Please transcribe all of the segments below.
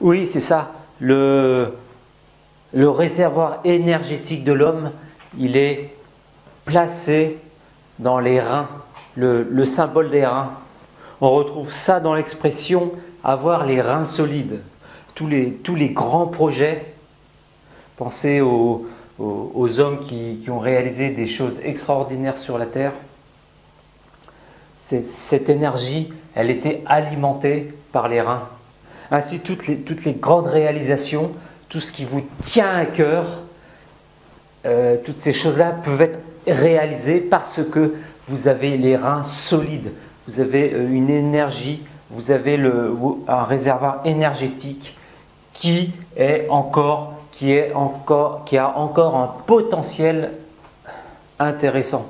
Oui, c'est ça. Le réservoir énergétique de l'homme, il est placé dans les reins, le symbole des reins. On retrouve ça dans l'expression avoir les reins solides. Tous les grands projets, pensez aux hommes qui ont réalisé des choses extraordinaires sur la Terre. Cette énergie, elle était alimentée par les reins. Ainsi, toutes les grandes réalisations, tout ce qui vous tient à cœur, toutes ces choses-là peuvent être réalisées parce que vous avez les reins solides, vous avez une énergie, vous avez un réservoir énergétique qui a encore un potentiel intéressant.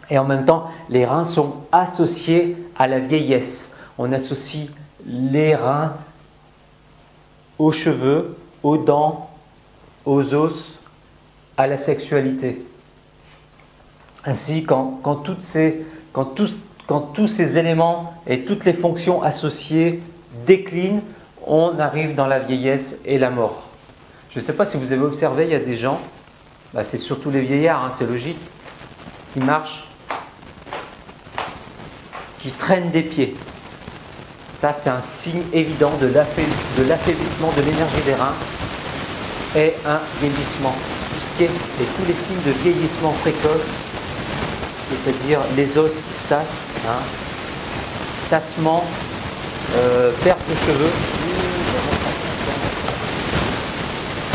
Et en même temps, les reins sont associés à la vieillesse. On associe les reins aux cheveux, aux dents, aux os, à la sexualité. Ainsi, quand tous ces éléments et toutes les fonctions associées déclinent, on arrive dans la vieillesse et la mort. Je ne sais pas si vous avez observé, il y a des gens, c'est surtout les vieillards, hein, c'est logique, qui marchent, qui traînent des pieds. Ça, c'est un signe évident de l'affaiblissement de l'énergie des reins et un vieillissement. Tous les signes de vieillissement précoce, c'est-à-dire les os qui se tassent, hein, tassement, perte de cheveux.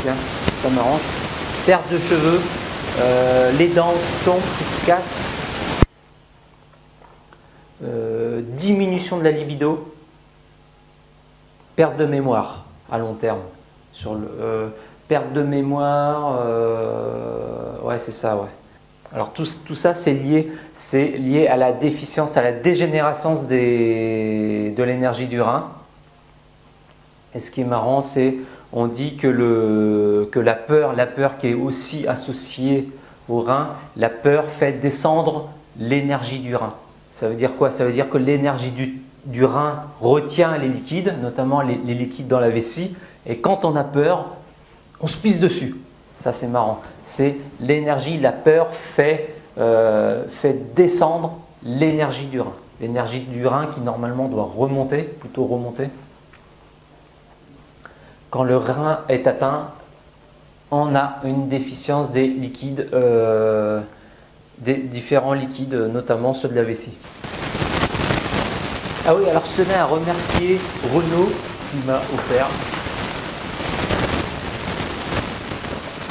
Tiens, ça m'arrange. Perte de cheveux, les dents qui tombent, qui se cassent, diminution de la libido, perte de mémoire à long terme. Perte de mémoire, ouais, c'est ça, ouais. Alors tout ça, c'est lié à la déficience, à la dégénérescence de l'énergie du rein. Et ce qui est marrant, c'est on dit que la peur qui est aussi associée au rein, la peur fait descendre l'énergie du rein. Ça veut dire quoi? Ça veut dire que l'énergie du rein retient les liquides, notamment les liquides dans la vessie, et quand on a peur, on se pisse dessus. Ça, c'est marrant. C'est l'énergie, la peur fait descendre l'énergie du rein. L'énergie du rein qui normalement doit remonter, plutôt remonter. Quand le rein est atteint, on a une déficience des liquides, des différents liquides, notamment ceux de la vessie. Ah oui, alors je tenais à remercier Renaud qui m'a offert.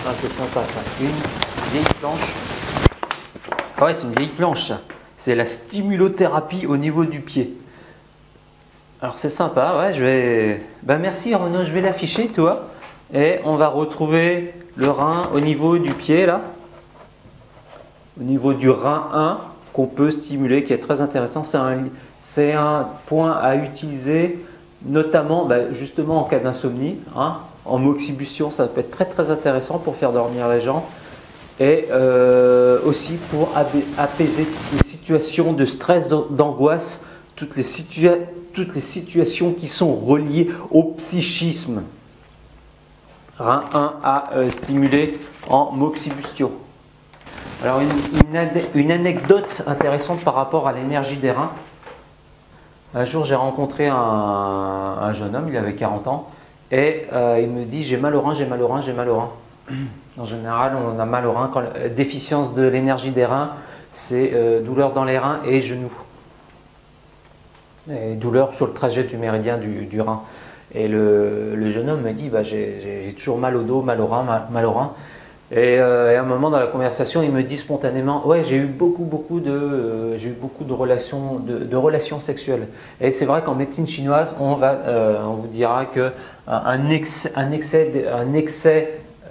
Ah, c'est sympa ça, une vieille planche. Ah ouais, c'est une vieille planche ça. C'est la stimulothérapie au niveau du pied. Alors c'est sympa, ouais, je vais... merci Renaud, je vais l'afficher, toi. Et on va retrouver le rein au niveau du pied, là. Au niveau du rein 1, qu'on peut stimuler, qui est très intéressant. C'est un point à utiliser, notamment, justement en cas d'insomnie. Hein. En moxibustion, ça peut être très très intéressant pour faire dormir les gens. Et aussi pour apaiser toutes les situations de stress, d'angoisse, toutes les situations qui sont reliées au psychisme. Rein 1 à stimuler en moxibustion. Alors une anecdote intéressante par rapport à l'énergie des reins. Un jour j'ai rencontré un jeune homme, il avait 40 ans, et il me dit j'ai mal au rein, j'ai mal au rein, j'ai mal au rein. En général on a mal au rein quand la déficience de l'énergie des reins, c'est douleur dans les reins et genoux. Et douleur sur le trajet du méridien du rein. Et le jeune homme me dit j'ai toujours mal au dos, mal au rein, mal au rein. Et à un moment dans la conversation, il me dit spontanément ouais, j'ai eu beaucoup de relations sexuelles. Et c'est vrai qu'en médecine chinoise, on vous dira que un excès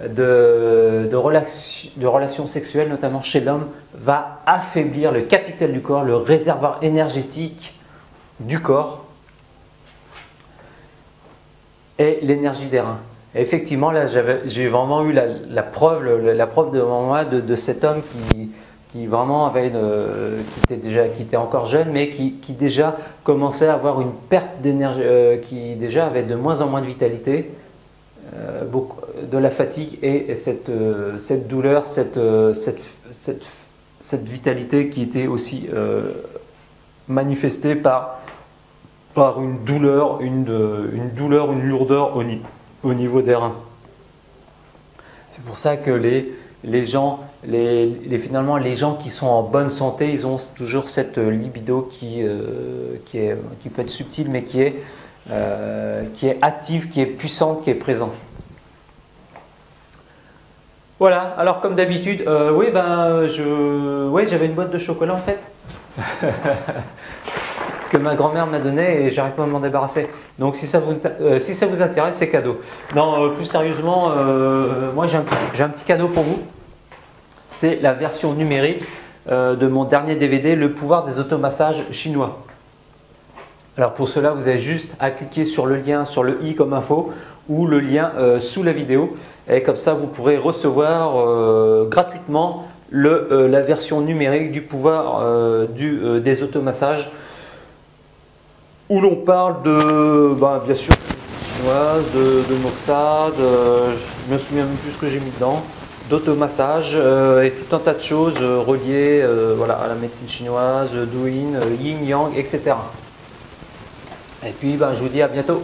de relations sexuelles, notamment chez l'homme, va affaiblir le capital du corps, le réservoir énergétique du corps et l'énergie des reins. Et effectivement, là, j'ai vraiment eu la preuve devant moi de cet homme qui vraiment avait qui était encore jeune, mais qui déjà commençait à avoir une perte d'énergie, qui déjà avait de moins en moins de vitalité, de la fatigue et cette douleur, cette vitalité qui était aussi manifestée par une douleur, une lourdeur au niveau des reins. C'est pour ça que finalement, les gens qui sont en bonne santé, ils ont toujours cette libido qui peut être subtile, mais qui est active, qui est puissante, qui est présente. Voilà, alors comme d'habitude, oui, j'avais une boîte de chocolat en fait. Que ma grand-mère m'a donné et j'arrive pas à m'en débarrasser. Donc si ça vous intéresse, c'est cadeau. Non, plus sérieusement, moi j'ai un petit cadeau pour vous. C'est la version numérique de mon dernier DVD, Le pouvoir des automassages chinois. Alors pour cela, vous avez juste à cliquer sur le lien, sur le i comme info ou le lien sous la vidéo. Et comme ça, vous pourrez recevoir gratuitement la version numérique du pouvoir des automassages, où l'on parle de, bien sûr, chinoise, de Moxa, je me souviens même plus ce que j'ai mis dedans, d'automassage et tout un tas de choses reliées à la médecine chinoise, douyin, yin, yang, etc. Et puis je vous dis à bientôt.